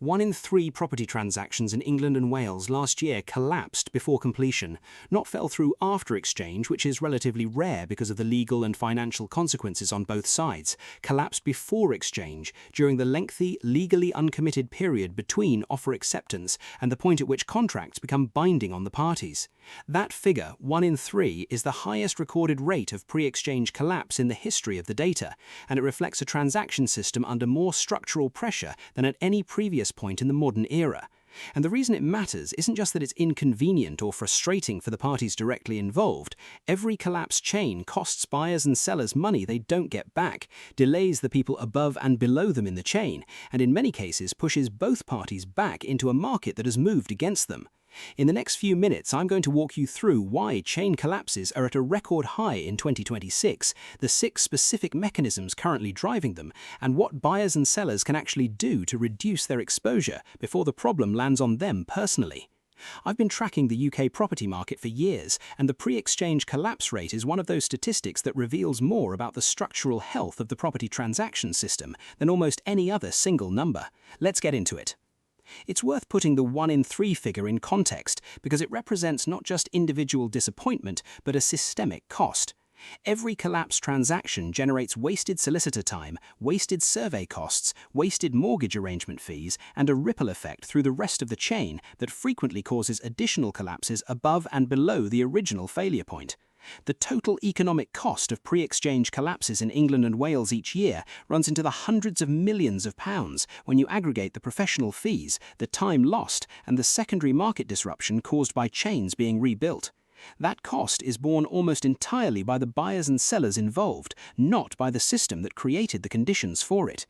1 in 3 property transactions in England and Wales last year collapsed before completion, not fell through after exchange, which is relatively rare because of the legal and financial consequences on both sides, collapsed before exchange during the lengthy, legally uncommitted period between offer acceptance and the point at which contracts become binding on the parties. That figure, 1 in 3, is the highest recorded rate of pre-exchange collapse in the history of the data, and it reflects a transaction system under more structural pressure than at any previous point in the modern era. And the reason it matters isn't just that it's inconvenient or frustrating for the parties directly involved. Every collapse chain costs buyers and sellers money they don't get back, delays the people above and below them in the chain, and in many cases pushes both parties back into a market that has moved against them. In the next few minutes, I'm going to walk you through why chain collapses are at a record high in 2026, the 6 specific mechanisms currently driving them, and what buyers and sellers can actually do to reduce their exposure before the problem lands on them personally. I've been tracking the UK property market for years, and the pre-exchange collapse rate is one of those statistics that reveals more about the structural health of the property transaction system than almost any other single number. Let's get into it. It's worth putting the 1 in 3 figure in context because it represents not just individual disappointment but a systemic cost. Every collapse transaction generates wasted solicitor time, wasted survey costs, wasted mortgage arrangement fees, and a ripple effect through the rest of the chain that frequently causes additional collapses above and below the original failure point. The total economic cost of pre-exchange collapses in England and Wales each year runs into the hundreds of millions of pounds when you aggregate the professional fees, the time lost, and the secondary market disruption caused by chains being rebuilt. That cost is borne almost entirely by the buyers and sellers involved, not by the system that created the conditions for it.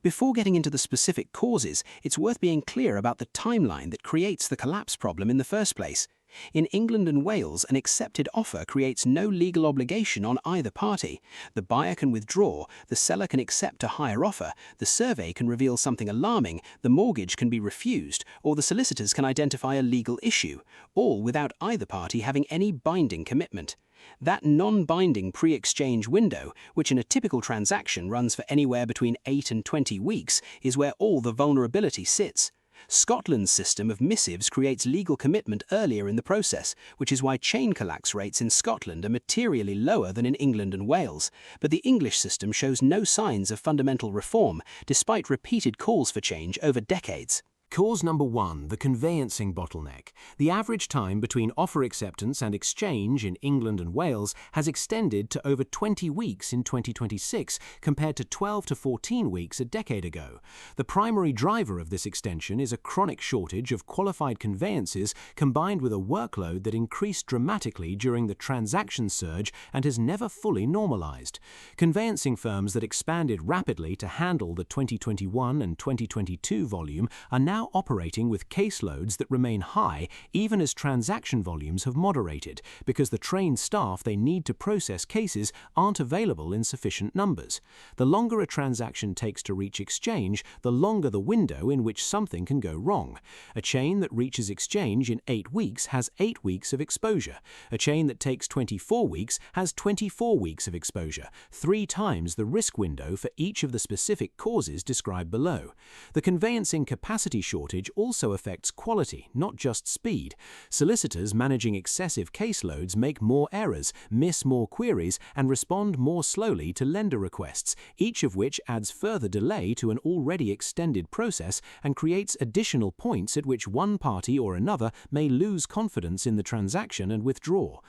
Before getting into the specific causes, it's worth being clear about the timeline that creates the collapse problem in the first place. In England and Wales, an accepted offer creates no legal obligation on either party. The buyer can withdraw, the seller can accept a higher offer, the survey can reveal something alarming, the mortgage can be refused, or the solicitors can identify a legal issue, all without either party having any binding commitment. That non-binding pre-exchange window, which in a typical transaction runs for anywhere between 8 and 20 weeks, is where all the vulnerability sits. Scotland's system of missives creates legal commitment earlier in the process, which is why chain collapse rates in Scotland are materially lower than in England and Wales. But the English system shows no signs of fundamental reform, despite repeated calls for change over decades. Cause number 1, the conveyancing bottleneck. The average time between offer acceptance and exchange in England and Wales has extended to over 20 weeks in 2026 compared to 12 to 14 weeks a decade ago. The primary driver of this extension is a chronic shortage of qualified conveyances combined with a workload that increased dramatically during the transaction surge and has never fully normalized. Conveyancing firms that expanded rapidly to handle the 2021 and 2022 volume are now operating with caseloads that remain high even as transaction volumes have moderated because the trained staff they need to process cases aren't available in sufficient numbers. The longer a transaction takes to reach exchange, the longer the window in which something can go wrong. A chain that reaches exchange in 8 weeks has 8 weeks of exposure. A chain that takes 24 weeks has 24 weeks of exposure, 3 times the risk window for each of the specific causes described below. The conveyancing capacity shortage also affects quality, not just speed. Solicitors managing excessive caseloads make more errors, miss more queries, and respond more slowly to lender requests, each of which adds further delay to an already extended process and creates additional points at which one party or another may lose confidence in the transaction and withdraw.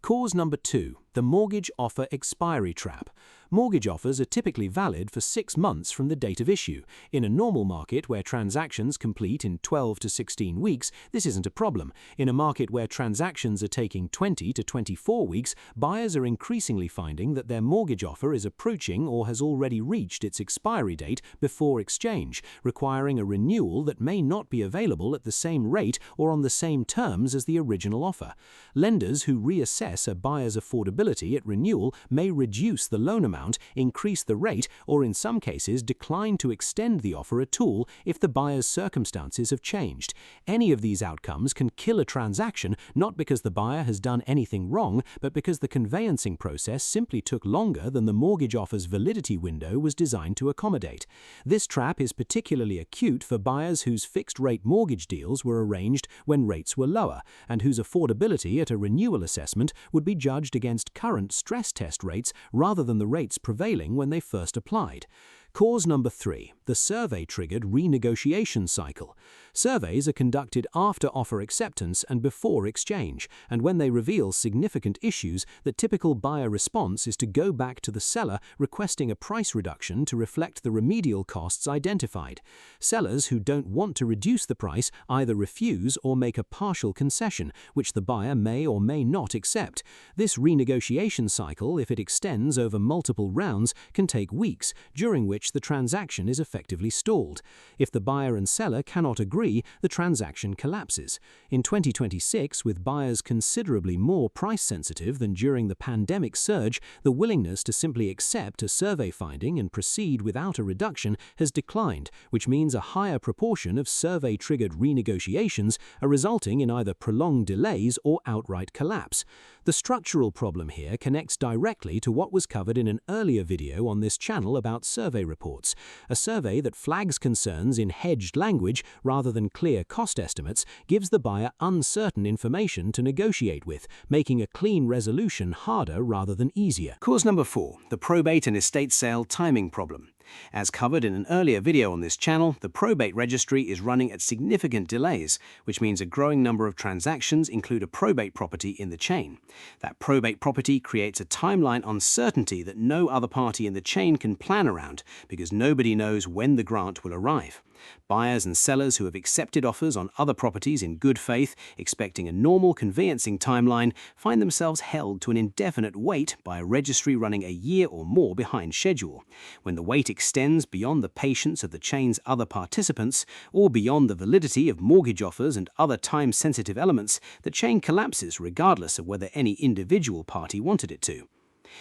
Cause number 2, the mortgage offer expiry trap. Mortgage offers are typically valid for 6 months from the date of issue. In a normal market where transactions complete in 12 to 16 weeks, this isn't a problem. In a market where transactions are taking 20 to 24 weeks, buyers are increasingly finding that their mortgage offer is approaching or has already reached its expiry date before exchange, requiring a renewal that may not be available at the same rate or on the same terms as the original offer. Lenders who reassess a buyer's affordability affordability at renewal may reduce the loan amount, increase the rate, or in some cases decline to extend the offer at all if the buyer's circumstances have changed. Any of these outcomes can kill a transaction, not because the buyer has done anything wrong, but because the conveyancing process simply took longer than the mortgage offer's validity window was designed to accommodate. This trap is particularly acute for buyers whose fixed-rate mortgage deals were arranged when rates were lower, and whose affordability at a renewal assessment would be judged against current stress test rates rather than the rates prevailing when they first applied. Cause number 3, the survey-triggered renegotiation cycle. Surveys are conducted after offer acceptance and before exchange, and when they reveal significant issues, the typical buyer response is to go back to the seller requesting a price reduction to reflect the remedial costs identified. Sellers who don't want to reduce the price either refuse or make a partial concession, which the buyer may or may not accept. This renegotiation cycle, if it extends over multiple rounds, can take weeks, during which the transaction is effectively stalled. If the buyer and seller cannot agree, the transaction collapses. In 2026, with buyers considerably more price-sensitive than during the pandemic surge, the willingness to simply accept a survey finding and proceed without a reduction has declined, which means a higher proportion of survey-triggered renegotiations are resulting in either prolonged delays or outright collapse. The structural problem here connects directly to what was covered in an earlier video on this channel about survey reports. A survey that flags concerns in hedged language rather than clear cost estimates gives the buyer uncertain information to negotiate with, making a clean resolution harder rather than easier. Cause number 4, the probate and estate sale timing problem. As covered in an earlier video on this channel, the probate registry is running at significant delays, which means a growing number of transactions include a probate property in the chain. That probate property creates a timeline uncertainty that no other party in the chain can plan around, because nobody knows when the grant will arrive. Buyers and sellers who have accepted offers on other properties in good faith, expecting a normal conveyancing timeline, find themselves held to an indefinite wait by a registry running a year or more behind schedule. When the wait extends beyond the patience of the chain's other participants, or beyond the validity of mortgage offers and other time-sensitive elements, the chain collapses regardless of whether any individual party wanted it to.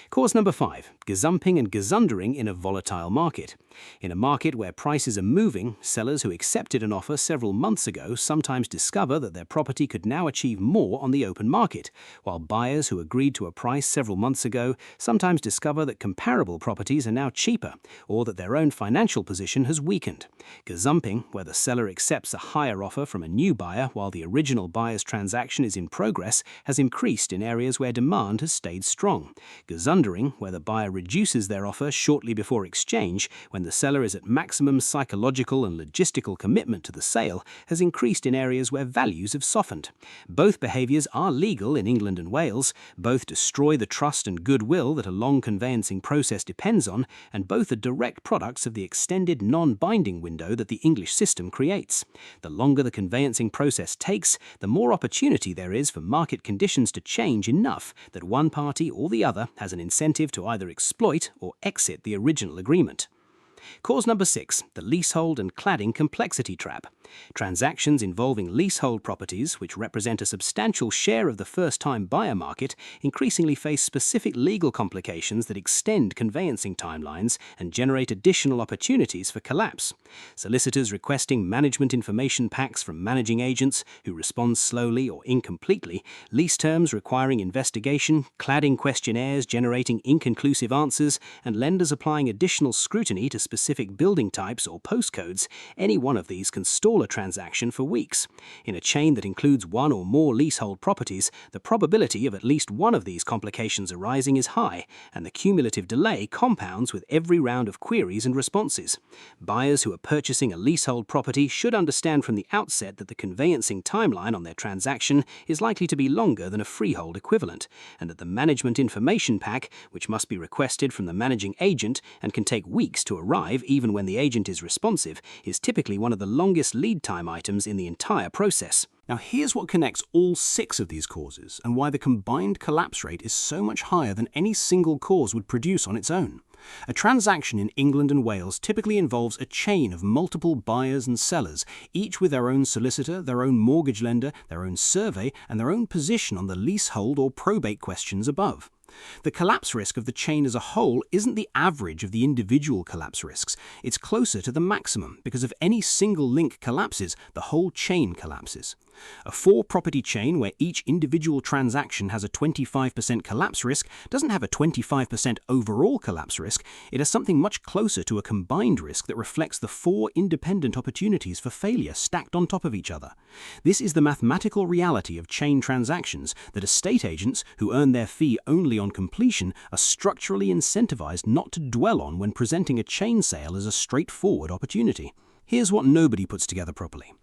Cause number 5, gazumping and gazundering in a volatile market. In a market where prices are moving, sellers who accepted an offer several months ago sometimes discover that their property could now achieve more on the open market, while buyers who agreed to a price several months ago sometimes discover that comparable properties are now cheaper, or that their own financial position has weakened. Gazumping, where the seller accepts a higher offer from a new buyer while the original buyer's transaction is in progress, has increased in areas where demand has stayed strong. Gazundering, where the buyer reduces their offer shortly before exchange when the seller is at maximum psychological and logistical commitment to the sale, has increased in areas where values have softened. Both behaviours are legal in England and Wales, both destroy the trust and goodwill that a long conveyancing process depends on, and both are direct products of the extended non-binding window that the English system creates. The longer the conveyancing process takes, the more opportunity there is for market conditions to change enough that one party or the other has an incentive to either exploit or exit the original agreement. Cause number 6, the leasehold and cladding complexity trap. Transactions involving leasehold properties, which represent a substantial share of the first-time buyer market, increasingly face specific legal complications that extend conveyancing timelines and generate additional opportunities for collapse. Solicitors requesting management information packs from managing agents who respond slowly or incompletely, lease terms requiring investigation, cladding questionnaires generating inconclusive answers, and lenders applying additional scrutiny to specific building types or postcodes, any one of these can stall a transaction for weeks. In a chain that includes one or more leasehold properties, the probability of at least one of these complications arising is high, and the cumulative delay compounds with every round of queries and responses. Buyers who are purchasing a leasehold property should understand from the outset that the conveyancing timeline on their transaction is likely to be longer than a freehold equivalent, and that the management information pack, which must be requested from the managing agent and can take weeks to arrive even when the agent is responsive, is typically one of the longest lead time items in the entire process. Now here's what connects all 6 of these causes and why the combined collapse rate is so much higher than any single cause would produce on its own. A transaction in England and Wales typically involves a chain of multiple buyers and sellers, each with their own solicitor, their own mortgage lender, their own survey, and their own position on the leasehold or probate questions above. The collapse risk of the chain as a whole isn't the average of the individual collapse risks. It's closer to the maximum because if any single link collapses, the whole chain collapses. A 4-property chain where each individual transaction has a 25% collapse risk doesn't have a 25% overall collapse risk. It has something much closer to a combined risk that reflects the 4 independent opportunities for failure stacked on top of each other. This is the mathematical reality of chain transactions that estate agents who earn their fee only on completion are structurally incentivized not to dwell on when presenting a chain sale as a straightforward opportunity. Here's what nobody puts together properly.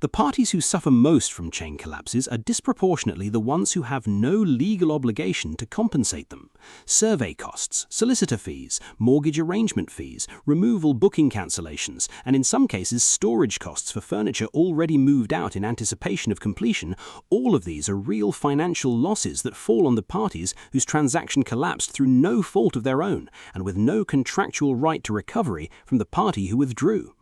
The parties who suffer most from chain collapses are disproportionately the ones who have no legal obligation to compensate them. Survey costs, solicitor fees, mortgage arrangement fees, removal booking cancellations, and in some cases storage costs for furniture already moved out in anticipation of completion, all of these are real financial losses that fall on the parties whose transaction collapsed through no fault of their own and with no contractual right to recovery from the party who withdrew.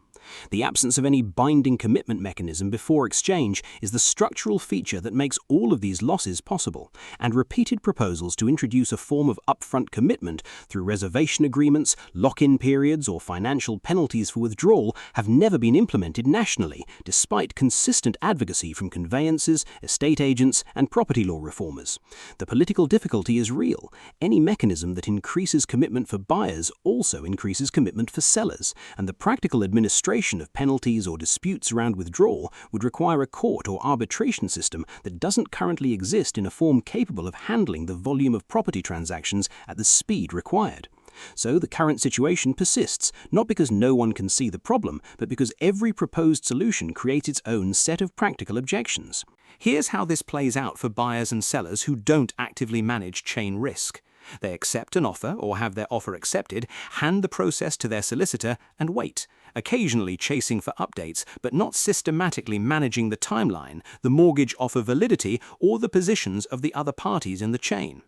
The absence of any binding commitment mechanism before exchange is the structural feature that makes all of these losses possible, and repeated proposals to introduce a form of upfront commitment through reservation agreements, lock-in periods, or financial penalties for withdrawal have never been implemented nationally, despite consistent advocacy from conveyancers, estate agents, and property law reformers. The political difficulty is real. Any mechanism that increases commitment for buyers also increases commitment for sellers, and the practical administration of penalties or disputes around withdrawal would require a court or arbitration system that doesn't currently exist in a form capable of handling the volume of property transactions at the speed required. So the current situation persists, not because no one can see the problem, but because every proposed solution creates its own set of practical objections. Here's how this plays out for buyers and sellers who don't actively manage chain risk. They accept an offer or have their offer accepted, hand the process to their solicitor, and wait, occasionally chasing for updates, but not systematically managing the timeline, the mortgage offer validity, or the positions of the other parties in the chain.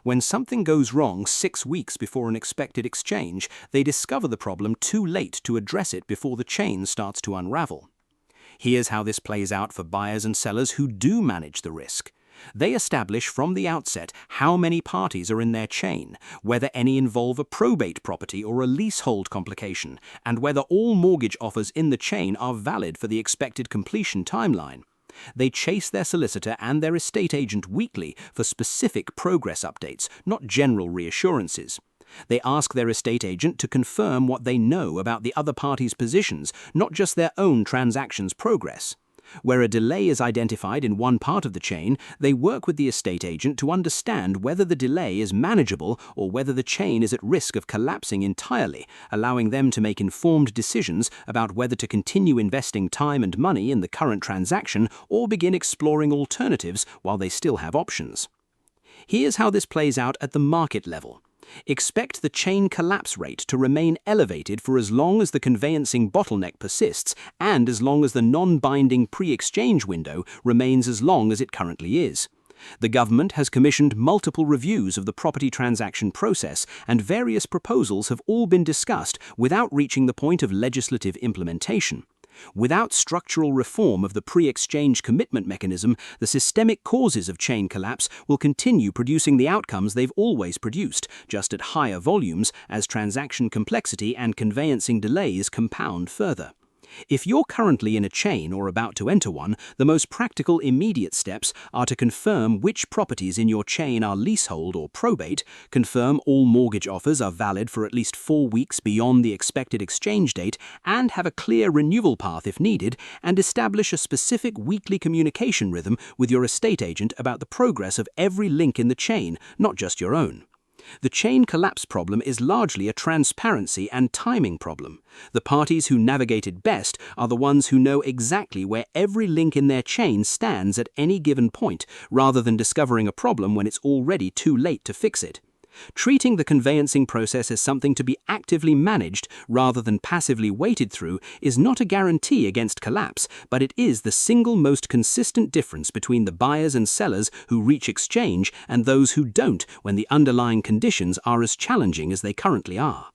When something goes wrong 6 weeks before an expected exchange, they discover the problem too late to address it before the chain starts to unravel. Here's how this plays out for buyers and sellers who do manage the risk. They establish from the outset how many parties are in their chain, whether any involve a probate property or a leasehold complication, and whether all mortgage offers in the chain are valid for the expected completion timeline. They chase their solicitor and their estate agent weekly for specific progress updates, not general reassurances. They ask their estate agent to confirm what they know about the other party's positions, not just their own transaction's progress. Where a delay is identified in one part of the chain, they work with the estate agent to understand whether the delay is manageable or whether the chain is at risk of collapsing entirely, allowing them to make informed decisions about whether to continue investing time and money in the current transaction or begin exploring alternatives while they still have options. Here's how this plays out at the market level. Expect the chain collapse rate to remain elevated for as long as the conveyancing bottleneck persists and as long as the non-binding pre-exchange window remains as long as it currently is. The government has commissioned multiple reviews of the property transaction process, and various proposals have all been discussed without reaching the point of legislative implementation. Without structural reform of the pre-exchange commitment mechanism, the systemic causes of chain collapse will continue producing the outcomes they've always produced, just at higher volumes as transaction complexity and conveyancing delays compound further. If you're currently in a chain or about to enter one, the most practical immediate steps are to confirm which properties in your chain are leasehold or probate, confirm all mortgage offers are valid for at least 4 weeks beyond the expected exchange date, and have a clear renewal path if needed, and establish a specific weekly communication rhythm with your estate agent about the progress of every link in the chain, not just your own. The chain collapse problem is largely a transparency and timing problem. The parties who navigate it best are the ones who know exactly where every link in their chain stands at any given point, rather than discovering a problem when it's already too late to fix it. Treating the conveyancing process as something to be actively managed rather than passively waited through is not a guarantee against collapse, but it is the single most consistent difference between the buyers and sellers who reach exchange and those who don't when the underlying conditions are as challenging as they currently are.